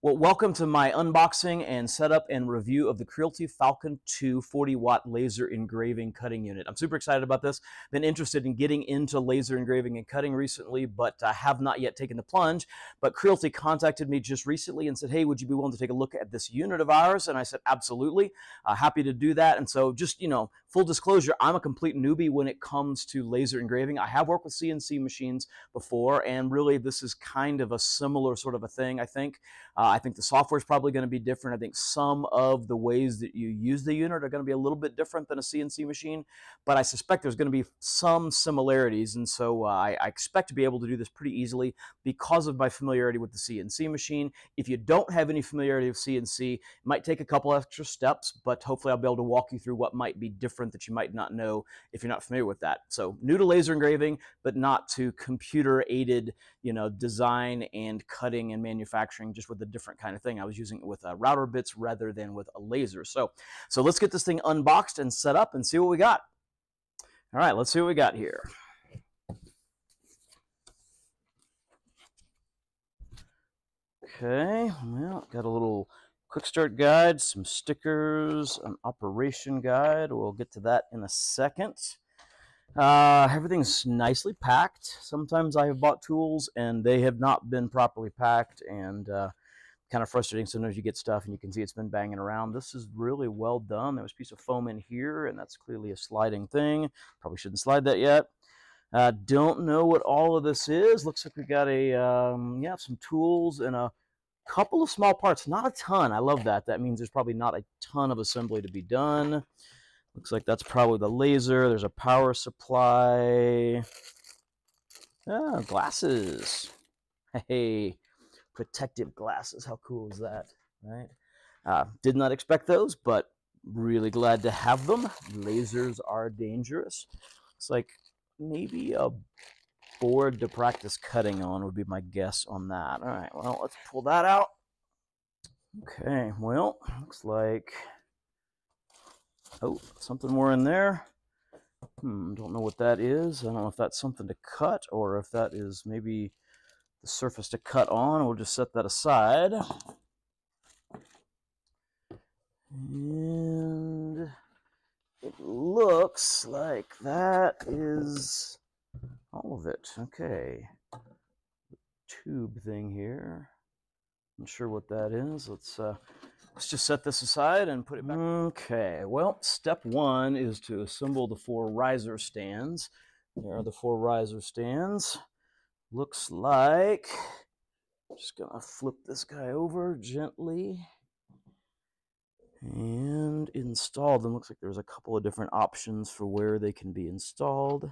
Well, welcome to my unboxing and setup and review of the Creality Falcon 2 40-watt laser engraving cutting unit. I'm super excited about this. Been interested in getting into laser engraving and cutting recently, but I have not yet taken the plunge. But Creality contacted me just recently and said, hey, would you be willing to take a look at this unit of ours? And I said, absolutely. Happy to do that. And so just, full disclosure, I'm a complete newbie when it comes to laser engraving. I have worked with CNC machines before, and really this is kind of a similar sort of a thing, I think. I think the software is probably going to be different. I think some of the ways that you use the unit are going to be a little bit different than a CNC machine, but I suspect there's going to be some similarities, and so I expect to be able to do this pretty easily because of my familiarity with the CNC machine. If you don't have any familiarity with CNC, it might take a couple extra steps, but hopefully I'll be able to walk you through what might be different that you might not know if you're not familiar with that. So new to laser engraving, but not to computer-aided, design and cutting and manufacturing, just with a different kind of thing. I was using it with router bits rather than with a laser. So let's get this thing unboxed and set up and see what we got. All right, let's see what we got here. Okay, well, got a little quick start guide, some stickers, an operation guide. We'll get to that in a second. Everything's nicely packed. Sometimes I have bought tools and they have not been properly packed, and kind of frustrating. Sometimes you get stuff and you can see it's been banging around. This is really well done. There was a piece of foam in here, and that's clearly a sliding thing. Probably shouldn't slide that yet. Don't know what all of this is. Looks like we got some tools and a couple of small parts. Not a ton. I love that. That means there's probably not a ton of assembly to be done. Looks like that's probably the laser. There's a power supply. Glasses. Hey, protective glasses. How cool is that, right? Did not expect those, but really glad to have them. Lasers are dangerous. It's like maybe a board to practice cutting on would be my guess on that. All right, well, let's pull that out. Okay, well, looks like, oh, something more in there. Don't know what that is. I don't know if that's something to cut or if that is maybe the surface to cut on. We'll just set that aside. And it looks like that is all of it. Okay. Tube thing here. Not sure what that is. Let's just set this aside and put it back. Okay, well, step one is to assemble the 4 riser stands. There are the 4 riser stands. Looks like, just gonna flip this guy over gently and install them. Looks like there's a couple of different options for where they can be installed.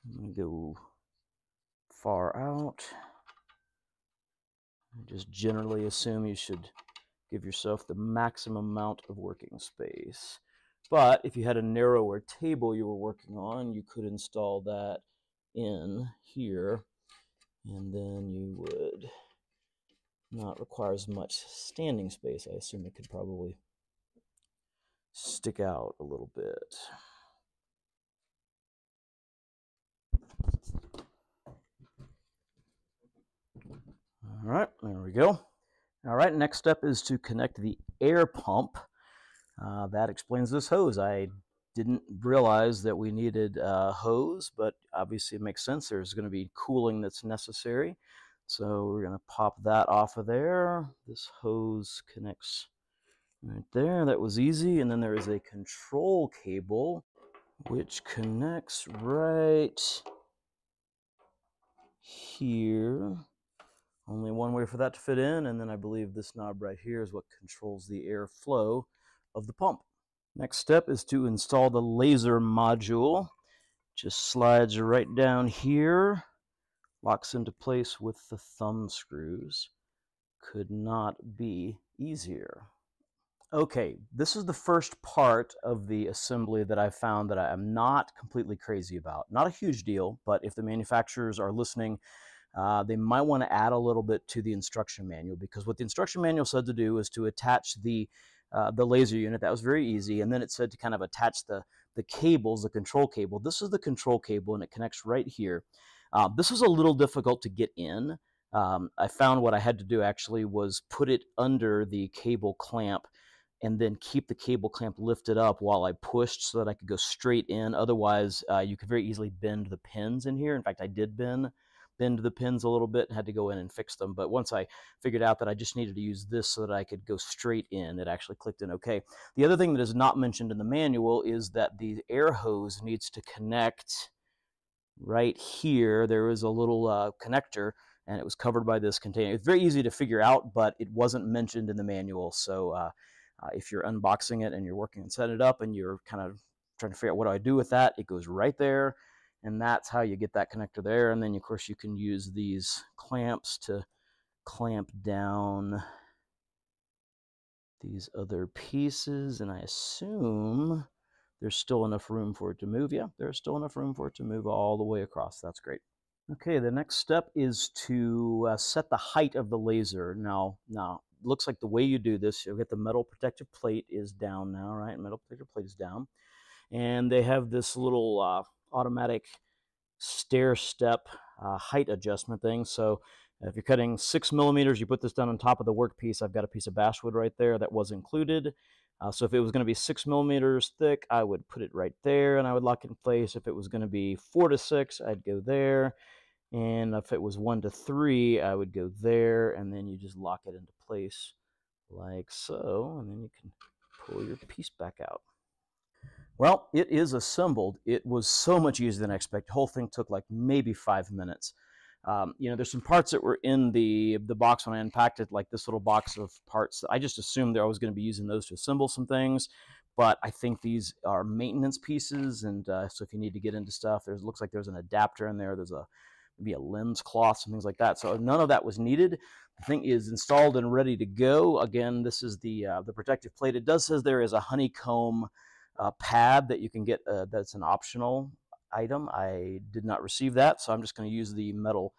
I'm gonna go far out. I just generally assume you should give yourself the maximum amount of working space. But if you had a narrower table you were working on, you could install that in here, and then you would not require as much standing space. I assume it could probably stick out a little bit. All right, there we go. All right, next step is to connect the air pump. That explains this hose. I didn't realize that we needed a hose, but obviously it makes sense. There's going to be cooling that's necessary. So we're going to pop that off of there. This hose connects right there. That was easy. And then there is a control cable which connects right here. Only one way for that to fit in, and then I believe this knob right here is what controls the airflow of the pump. Next step is to install the laser module. Just slides right down here, locks into place with the thumb screws. Could not be easier. Okay, this is the first part of the assembly that I found that I am not completely crazy about. Not a huge deal, but if the manufacturers are listening, they might want to add a little bit to the instruction manual, because what the instruction manual said to do is to attach the laser unit. That was very easy. And then it said to kind of attach the cables, the control cable. This is the control cable, and it connects right here. This was a little difficult to get in. I found what I had to do actually was put it under the cable clamp and then keep the cable clamp lifted up while I pushed so that I could go straight in. Otherwise, you could very easily bend the pins in here. In fact, I did bend the pins a little bit and had to go in and fix them. But once I figured out that I just needed to use this so that I could go straight in, it actually clicked in okay. The other thing that is not mentioned in the manual is that the air hose needs to connect right here. There is a little connector, and it was covered by this container. It's very easy to figure out, but it wasn't mentioned in the manual. So if you're unboxing it and you're working on setting it up and you're kind of trying to figure out what do I do with that, it goes right there, and that's how you get that connector there. And then of course you can use these clamps to clamp down these other pieces, and I assume there's still enough room for it to move. Yeah, there's still enough room for it to move all the way across. That's great. Okay, the next step is to set the height of the laser. Now, looks like the way you do this, you'll get the metal protective plate is down now, right? Metal protective plate is down. And they have this little automatic stair step height adjustment thing. So if you're cutting 6 millimeters, you put this down on top of the workpiece. I've got a piece of basswood right there that was included. So if it was going to be 6 millimeters thick, I would put it right there and I would lock it in place. If it was going to be 4 to 6, I'd go there. And if it was 1 to 3, I would go there, and then you just lock it into place like so, and then you can pull your piece back out. Well, it is assembled. It was so much easier than I expected. The whole thing took like maybe 5 minutes. There's some parts that were in the box when I unpacked it, like this little box of parts. I just assumed that I was going to be using those to assemble some things, but I think these are maintenance pieces, and so if you need to get into stuff, looks like there's an adapter in there. There's maybe a lens cloth, some things like that. So none of that was needed. The thing is installed and ready to go. Again, this is the protective plate. It does says there is a honeycomb pad that you can get. That's an optional item. I did not receive that, so I'm just going to use the metal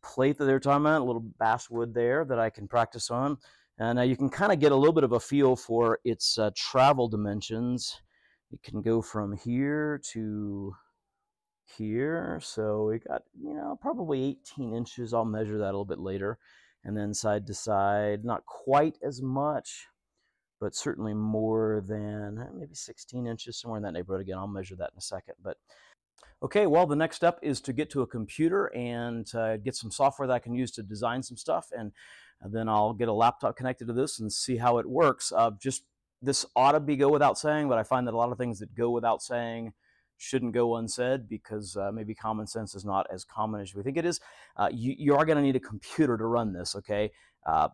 plate that they're talking about, a little basswood there that I can practice on. And you can kind of get a little bit of a feel for its travel dimensions. It can go from here to here. So we got, probably 18 inches. I'll measure that a little bit later. And then side to side, not quite as much, but certainly more than maybe 16 inches, somewhere in that neighborhood. Again, I'll measure that in a second. But okay, well, the next step is to get to a computer and get some software that I can use to design some stuff, and then I'll get a laptop connected to this and see how it works. This ought to go without saying, but I find that a lot of things that go without saying shouldn't go unsaid because maybe common sense is not as common as we think it is. You are going to need a computer to run this, okay?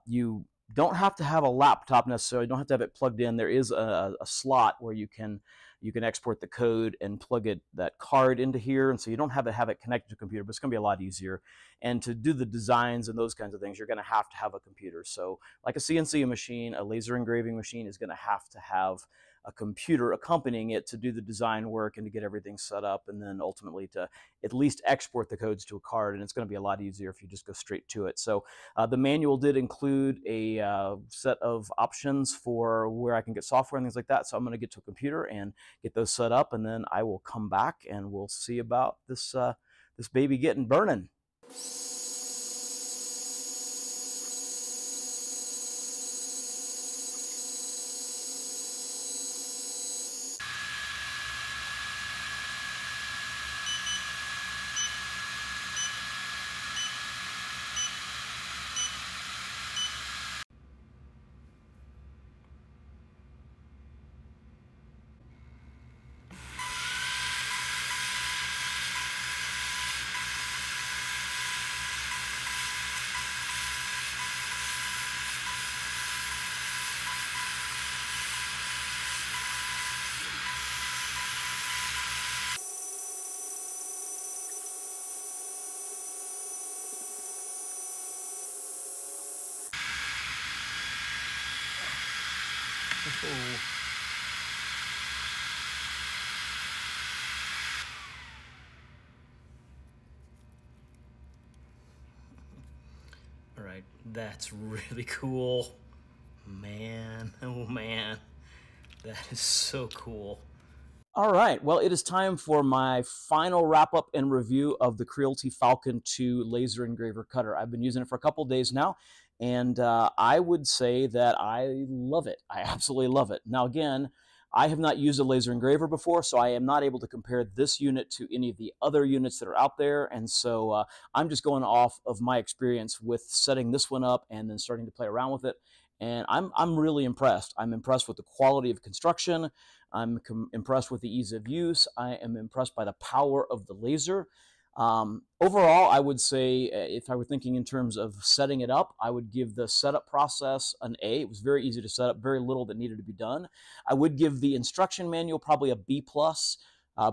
You don't have to have a laptop necessarily. You don't have to have it plugged in. There is a slot where you can export the code and plug that card into here, and so you don't have to have it connected to a computer, but it's going to be a lot easier. And to do the designs and those kinds of things, you're going to have a computer. So like a CNC machine, a laser engraving machine is going to have a computer accompanying it to do the design work and to get everything set up, and then ultimately to at least export the codes to a card. And it's going to be a lot easier if you just go straight to it. So the manual did include a set of options for where I can get software and things like that. So I'm going to get to a computer and get those set up, and then I will come back and we'll see about this this baby getting burning. All right, that's really cool. Man, oh man, that is so cool. All right, well, it is time for my final wrap up and review of the Creality Falcon 2 laser engraver cutter. I've been using it for a couple days now, and I would say that I love it. I absolutely love it. Now, again, I have not used a laser engraver before, so I am not able to compare this unit to any of the other units that are out there, and so I'm just going off of my experience with setting this one up and then starting to play around with it. And I'm really impressed. I'm impressed with the quality of construction. I'm impressed with the ease of use. I am impressed by the power of the laser. Overall, I would say if I were thinking in terms of setting it up, I would give the setup process an A. It was very easy to set up, very little that needed to be done. I would give the instruction manual probably a B+,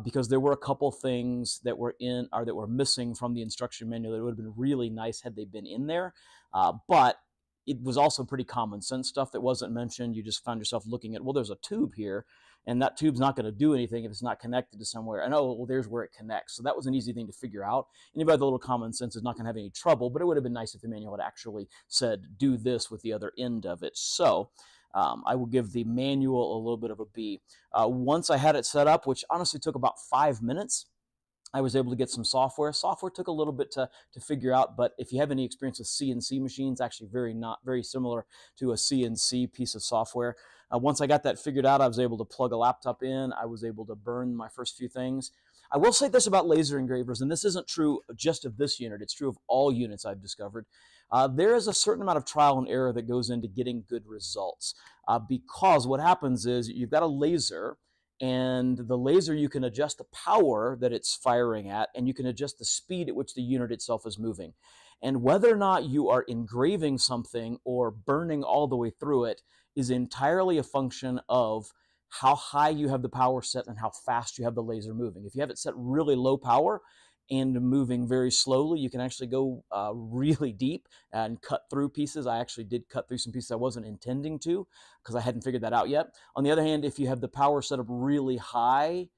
because there were a couple things that were in or that were missing from the instruction manual that would have been really nice had they been in there. But it was also pretty common sense stuff that wasn't mentioned. You just found yourself looking at, well, there's a tube here, and that tube's not going to do anything if it's not connected to somewhere. And oh, well, there's where it connects. So that was an easy thing to figure out. Anybody with a little common sense is not going to have any trouble, but it would have been nice if the manual had actually said, do this with the other end of it. So I will give the manual a little bit of a B. Once I had it set up, which honestly took about 5 minutes, I was able to get some software. Software took a little bit to figure out, but if you have any experience with CNC machines, actually not very similar to a CNC piece of software. Once I got that figured out, I was able to plug a laptop in. I was able to burn my first few things. I will say this about laser engravers, and this isn't true just of this unit. It's true of all units I've discovered. There is a certain amount of trial and error that goes into getting good results, because what happens is you've got a laser, and the laser, you can adjust the power that it's firing at, and you can adjust the speed at which the unit itself is moving. And whether or not you are engraving something or burning all the way through it is entirely a function of how high you have the power set and how fast you have the laser moving. If you have it set really low power and moving very slowly, you can actually go really deep and cut through pieces. I actually did cut through some pieces I wasn't intending to because I hadn't figured that out yet. On the other hand, if you have the power set up really high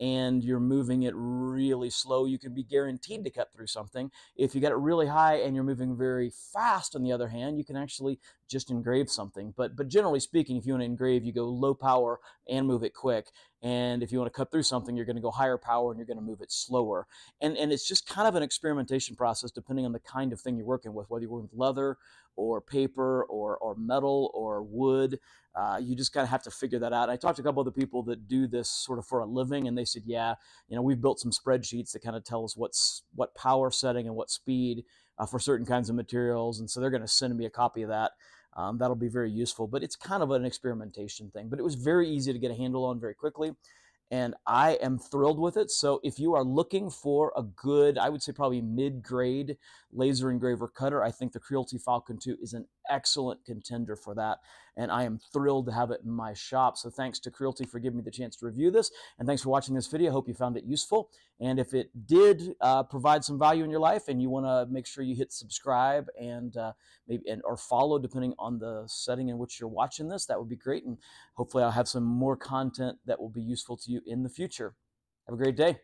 and you're moving it really slow, you can be guaranteed to cut through something. If you get it really high and you're moving very fast, on the other hand, you can actually just engrave something. But generally speaking, if you want to engrave, you go low power and move it quick. And if you want to cut through something, you're going to go higher power and you're going to move it slower. And it's just kind of an experimentation process depending on the kind of thing you're working with, whether you're working with leather or paper or metal or wood. You just kind of have to figure that out. I talked to a couple of the people that do this sort of for a living, and they said, yeah, we've built some spreadsheets that kind of tell us what power setting and what speed for certain kinds of materials, and so they're going to send me a copy of that. That'll be very useful, but it's kind of an experimentation thing. But it was very easy to get a handle on very quickly, and I am thrilled with it. So if you are looking for a good, I would say probably mid-grade laser engraver cutter, I think the Creality Falcon 2 is an excellent contender for that, and I am thrilled to have it in my shop. So thanks to Creality for giving me the chance to review this, and thanks for watching this video. I hope you found it useful, and if it did provide some value in your life and you want to make sure you hit subscribe and or follow, depending on the setting in which you're watching this, that would be great, and hopefully I'll have some more content that will be useful to you in the future. Have a great day.